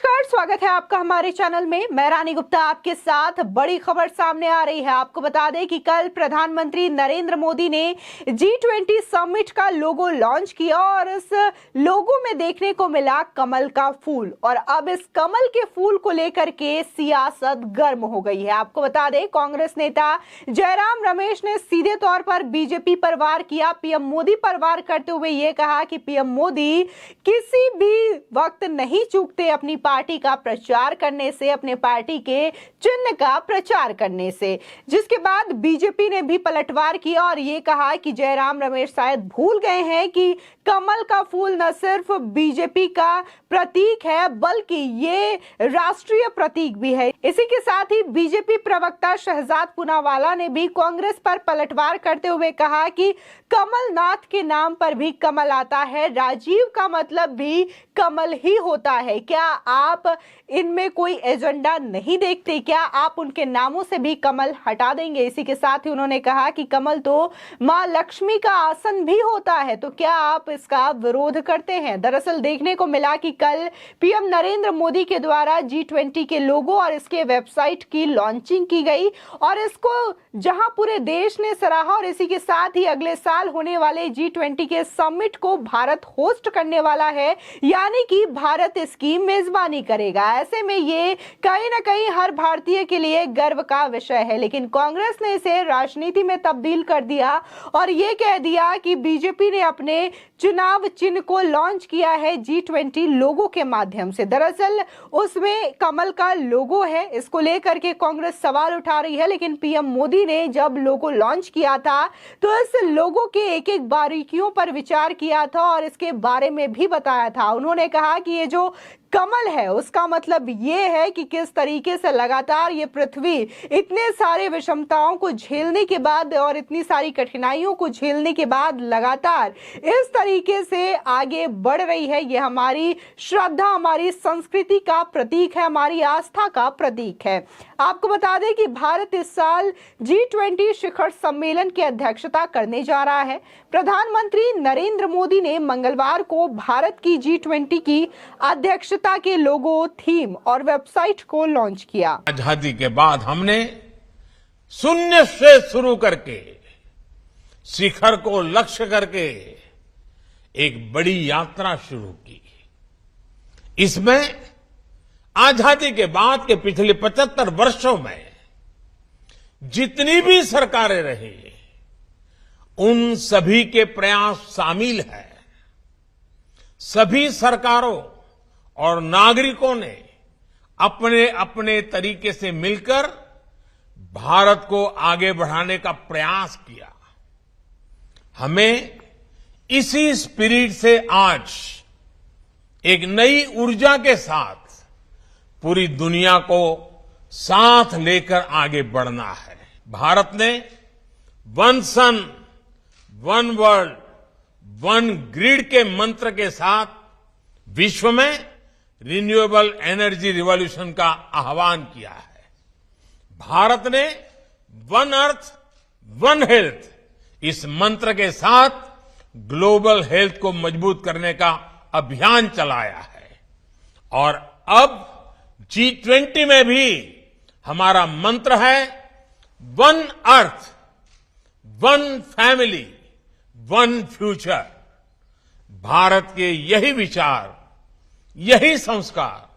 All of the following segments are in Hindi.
नमस्कार, स्वागत है आपका हमारे चैनल में। मैं रानी गुप्ता आपके साथ। बड़ी खबर सामने आ रही है। आपको बता दें कि कल प्रधानमंत्री नरेंद्र मोदी ने G20 समिट का लोगो लॉन्च किया और इस लोगो में देखने को मिला कमल का फूल। और अब इस कमल के फूल को लेकर के सियासत गर्म हो गई है। आपको बता दें, कांग्रेस नेता जयराम रमेश ने सीधे तौर पर बीजेपी पर वार किया, पीएम मोदी पर वार करते हुए ये कहा कि पीएम मोदी किसी भी वक्त नहीं चूकते अपनी पार्टी का प्रचार करने से, अपने पार्टी के चिन्ह का प्रचार करने से। जिसके बाद बीजेपी ने भी पलटवार किया और ये कहा कि जयराम रमेश शायद भूल गए हैं कि कमल का फूल न सिर्फ बीजेपी का प्रतीक है बल्कि ये राष्ट्रीय प्रतीक भी है। इसी के साथ ही बीजेपी प्रवक्ता शहजाद पूनावाला ने भी कांग्रेस पर पलटवार करते हुए कहा कि कमलनाथ के नाम पर भी कमल आता है, राजीव का मतलब भी कमल ही होता है। क्या आप इनमें कोई एजेंडा नहीं देखते? क्या आप उनके नामों से भी कमल हटा देंगे? इसी के साथ ही उन्होंने कहा कि कमल तो मां लक्ष्मी का आसन भी होता है, तो क्या आप इसका विरोध करते हैं? दरअसल देखने को मिला कि कल पीएम नरेंद्र मोदी के द्वारा G20 के लोगो और इसके वेबसाइट की लॉन्चिंग की गई और इसको जहां पूरे देश ने सराहा और इसी के साथ ही अगले साल होने वाले G20 के समिट को भारत होस्ट करने वाला है, यानी कि भारत इसकी मेजबानी करेगा। ऐसे में ये कहीं ना कहीं हर भारतीय के लिए गर्व का विषय है, लेकिन कांग्रेस ने इसे राजनीति में तब्दील कर दिया और ये कह दिया कि बीजेपी ने अपने चुनाव चिन्ह को लॉन्च किया है G20 लोगो के माध्यम से। दरअसल उसमें कमल का लोगो है, इसको लेकर के कांग्रेस सवाल उठा रही है, लेकिन पीएम मोदी ने जब लोगो लॉन्च किया था तो इस लोगो के एक एक बारीकियों पर विचार किया था और इसके बारे में भी बताया था। उन्होंने कहा कि ये जो कमल है उसका मतलब ये है कि किस तरीके से लगातार ये पृथ्वी इतने सारे विषमताओं को झेलने के बाद और इतनी सारी कठिनाइयों को झेलने के बाद लगातार इस तरीके से आगे बढ़ रही है। ये हमारी श्रद्धा, हमारी संस्कृति का प्रतीक है, हमारी आस्था का प्रतीक है। आपको बता दें कि भारत इस साल G20 शिखर सम्मेलन की अध्यक्षता करने जा रहा है। प्रधानमंत्री नरेंद्र मोदी ने मंगलवार को भारत की G20 की अध्यक्षता के लोगो, थीम और वेबसाइट को लॉन्च किया। आजादी के बाद हमने शून्य से शुरू करके शिखर को लक्ष्य करके एक बड़ी यात्रा शुरू की। इसमें आजादी के बाद के पिछले 75 वर्षों में जितनी भी सरकारें रही उन सभी के प्रयास शामिल है। सभी सरकारों और नागरिकों ने अपने अपने तरीके से मिलकर भारत को आगे बढ़ाने का प्रयास किया। हमें इसी स्पिरिट से आज एक नई ऊर्जा के साथ पूरी दुनिया को साथ लेकर आगे बढ़ना है। भारत ने वन सन, वन वर्ल्ड, वन ग्रिड के मंत्र के साथ विश्व में रिन्यूएबल एनर्जी रिवॉल्यूशन का आह्वान किया है। भारत ने वन अर्थ, वन हेल्थ इस मंत्र के साथ ग्लोबल हेल्थ को मजबूत करने का अभियान चलाया है और अब G20 में भी हमारा मंत्र है one earth, one family, one future. Bharat के यही विचार, यही संस्कार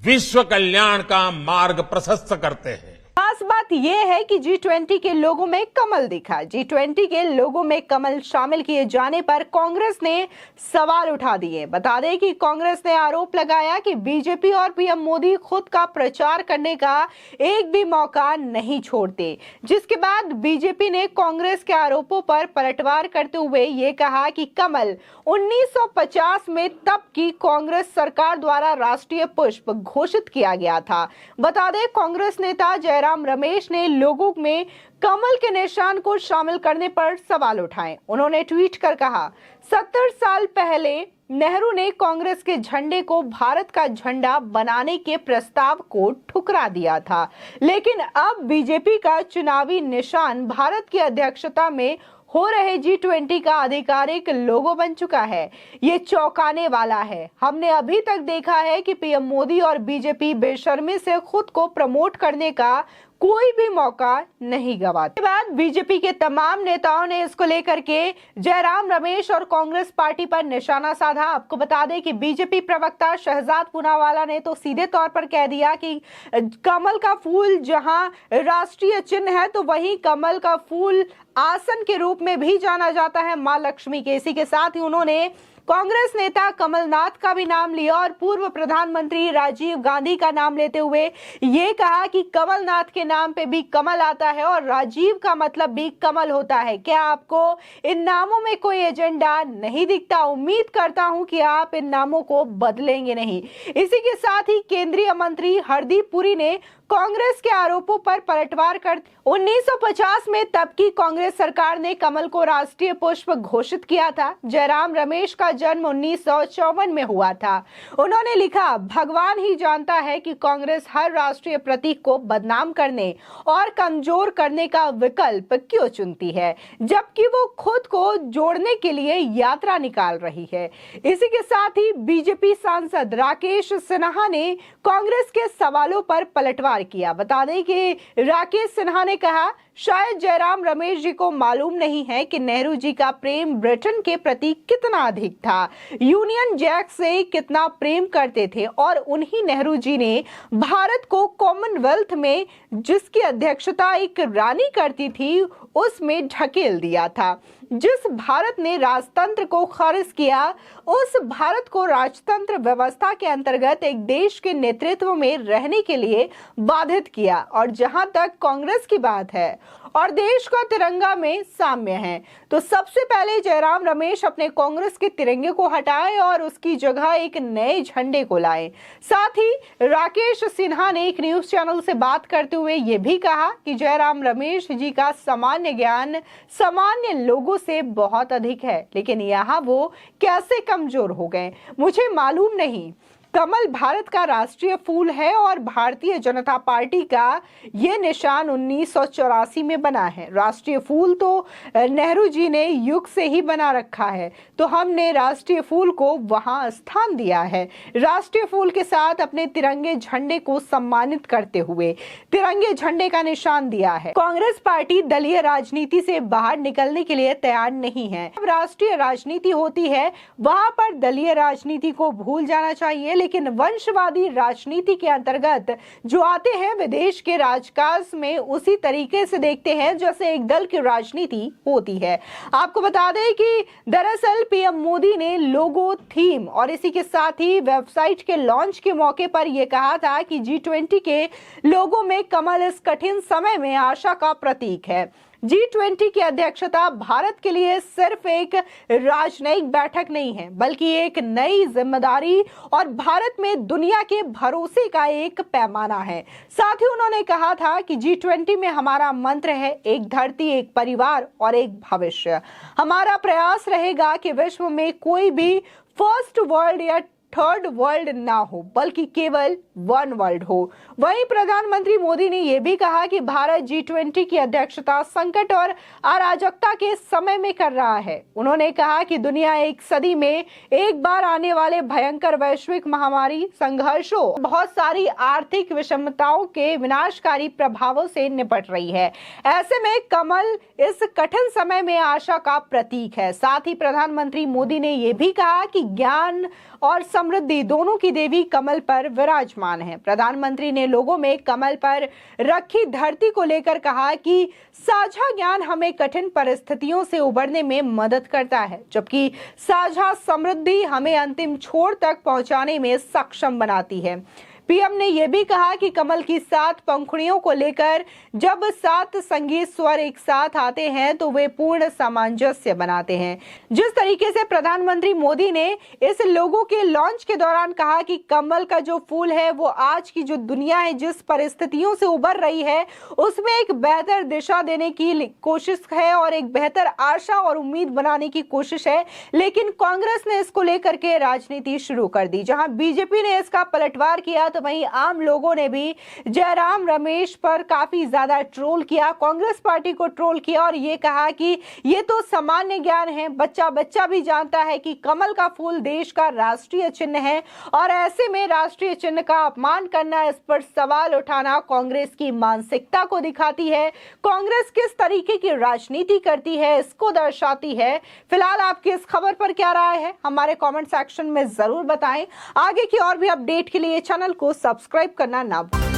विश्व कल्याण का मार्ग प्रशस्त करते हैं। खास बात यह है कि G20 के लोगों में कमल दिखा। G20 के लोगों में कमल शामिल किए जाने पर कांग्रेस ने सवाल उठा दिए। बता दें कि कांग्रेस ने आरोप लगाया कि बीजेपी और पीएम मोदी खुद का प्रचार करने का एक भी मौका नहीं छोड़ते। जिसके बाद बीजेपी ने कांग्रेस के आरोपों पर पलटवार करते हुए ये कहा कि कमल 1950 में तब की कांग्रेस सरकार द्वारा राष्ट्रीय पुष्प घोषित किया गया था। बता दें, कांग्रेस नेता जयराम रमेश ने लोगों में कमल के निशान को शामिल करने पर सवाल उठाए। उन्होंने ट्वीट कर कहा, 70 साल पहले नेहरू ने कांग्रेस के झंडे को भारत का झंडा बनाने के प्रस्ताव को ठुकरा दिया था, लेकिन अब बीजेपी का चुनावी निशान भारत की अध्यक्षता में हो रहे G20 का आधिकारिक लोगो बन चुका है। ये चौंकाने वाला है। हमने अभी तक देखा है कि पीएम मोदी और बीजेपी बेशर्मी से खुद को प्रमोट करने का कोई भी मौका नहीं गवाते। इसके बाद बीजेपी के तमाम नेताओं ने इसको लेकर के जयराम रमेश और कांग्रेस पार्टी पर निशाना साधा। आपको बता दें कि बीजेपी प्रवक्ता शहजाद पूनावाला ने तो सीधे तौर पर कह दिया कि कमल का फूल जहां राष्ट्रीय चिन्ह है तो वहीं कमल का फूल आसन के रूप में भी जाना जाता है मां लक्ष्मी के। इसी के साथ ही उन्होंने कांग्रेस नेता कमलनाथ का भी नाम लिया और पूर्व प्रधानमंत्री राजीव गांधी का नाम लेते हुए ये कहा कि कमलनाथ के नाम पे भी कमल आता है और राजीव का मतलब भी कमल होता है। क्या आपको इन नामों में कोई एजेंडा नहीं दिखता? उम्मीद करता हूं कि आप इन नामों को बदलेंगे नहीं। इसी के साथ ही केंद्रीय मंत्री हरदीप पुरी ने कांग्रेस के आरोपों पर पलटवार कर 1950 में तब की कांग्रेस सरकार ने कमल को राष्ट्रीय पुष्प घोषित किया था। जयराम रमेश का जन्म 1954 में हुआ था। उन्होंने लिखा, भगवान ही जानता है कि कांग्रेस हर राष्ट्रीय प्रतीक को बदनाम करने और कमजोर करने का विकल्प क्यों चुनती है, जबकि वो खुद को जोड़ने के लिए यात्रा निकाल रही है। इसी के साथ ही बीजेपी सांसद राकेश सिन्हा ने कांग्रेस के सवालों पर पलटवार किया। बता दें कि राकेश सिन्हा ने कहा, शायद जयराम रमेश जी को मालूम नहीं है कि नेहरू जी का प्रेम ब्रिटेन के प्रति कितना अधिक था, यूनियन जैक से कितना प्रेम करते थे और उन्हीं नेहरू जी ने भारत को कॉमनवेल्थ में जिसकी अध्यक्षता एक रानी करती थी उसमें ढकेल दिया था। जिस भारत ने राजतंत्र को खारिज किया उस भारत को राजतंत्र व्यवस्था के अंतर्गत एक देश के नेतृत्व में रहने के लिए बाधित किया। और जहां तक कांग्रेस की बात है और देश का तिरंगा में साम्य है तो सबसे पहले जयराम रमेश अपने कांग्रेस के तिरंगे को हटाए और उसकी जगह एक नए झंडे को लाए। साथ ही राकेश सिन्हा ने एक न्यूज चैनल से बात करते हुए यह भी कहा कि जयराम रमेश जी का सामान्य ज्ञान सामान्य लोगों से बहुत अधिक है, लेकिन यहाँ वो कैसे कमजोर हो गए मुझे मालूम नहीं। कमल भारत का राष्ट्रीय फूल है और भारतीय जनता पार्टी का ये निशान 1984 में बना है। राष्ट्रीय फूल तो नेहरू जी ने युग से ही बना रखा है, तो हमने राष्ट्रीय फूल को वहां स्थान दिया है। राष्ट्रीय फूल के साथ अपने तिरंगे झंडे को सम्मानित करते हुए तिरंगे झंडे का निशान दिया है। कांग्रेस पार्टी दलीय राजनीति से बाहर निकलने के लिए तैयार नहीं है। अब राष्ट्रीय राजनीति होती है वहां पर दलीय राजनीति को भूल जाना चाहिए, लेकिन वंशवादी राजनीति के अंतर्गत जो आते हैं वे देश के राजकाज में उसी तरीके से देखते हैं जैसे एक दल की राजनीति होती है। आपको बता दें कि दरअसल पीएम मोदी ने लोगो, थीम और इसी के साथ ही वेबसाइट के लॉन्च के मौके पर यह कहा था कि G20 के लोगो में कमल इस कठिन समय में आशा का प्रतीक है। G20 की अध्यक्षता भारत के लिए सिर्फ एक राजनयिक बैठक नहीं है, बल्कि एक नई जिम्मेदारी और भारत में दुनिया के भरोसे का एक पैमाना है। साथ ही उन्होंने कहा था कि G20 में हमारा मंत्र है एक धरती, एक परिवार और एक भविष्य। हमारा प्रयास रहेगा कि विश्व में कोई भी फर्स्ट वर्ल्ड या थर्ड वर्ल्ड ना हो, बल्कि केवल वन वर्ल्ड हो। वहीं प्रधानमंत्री मोदी ने यह भी कहा कि भारत G20 की अध्यक्षता संकट और अराजकता के समय में कर रहा है। उन्होंने कहा कि दुनिया एक सदी में एक बार आने वाले भयंकर वैश्विक महामारी, संघर्षों, बहुत सारी आर्थिक विषमताओं के विनाशकारी प्रभावों से निपट रही है। ऐसे में कमल इस कठिन समय में आशा का प्रतीक है। साथ ही प्रधानमंत्री मोदी ने यह भी कहा कि ज्ञान और समृद्धि दोनों की देवी कमल पर विराजमान है। प्रधानमंत्री ने लोगों में कमल पर रखी धरती को लेकर कहा कि साझा ज्ञान हमें कठिन परिस्थितियों से उबरने में मदद करता है, जबकि साझा समृद्धि हमें अंतिम छोर तक पहुंचाने में सक्षम बनाती है। पीएम ने यह भी कहा कि कमल की 7 पंखुड़ियों को लेकर जब 7 संगीत स्वर एक साथ आते हैं तो वे पूर्ण सामंजस्य बनाते हैं। जिस तरीके से प्रधानमंत्री मोदी ने इस लोगो के लॉन्च के दौरान कहा कि कमल का जो फूल है वो आज की जो दुनिया है, जिस परिस्थितियों से उबर रही है, उसमें एक बेहतर दिशा देने की कोशिश है और एक बेहतर आशा और उम्मीद बनाने की कोशिश है। लेकिन कांग्रेस ने इसको लेकर के राजनीति शुरू कर दी। जहां बीजेपी ने इसका पलटवार किया तो वहीं आम लोगों ने भी जयराम रमेश पर काफी ज्यादा ट्रोल किया, कांग्रेस पार्टी को ट्रोल किया और ये कहा कि ये तो सामान्य ज्ञान है, बच्चा बच्चा भी जानता है कि कमल का फूल देश का राष्ट्रीय चिन्ह है और ऐसे में राष्ट्रीय चिन्ह का अपमान करना, इस पर सवाल उठाना कांग्रेस की मानसिकता को दिखाती है, कांग्रेस किस तरीके की राजनीति करती है इसको दर्शाती है। फिलहाल आपकी इस खबर पर क्या राय है हमारे कमेंट सेक्शन में जरूर बताएं। आगे की और भी अपडेट के लिए चैनल को सब्सक्राइब करना ना भूलें।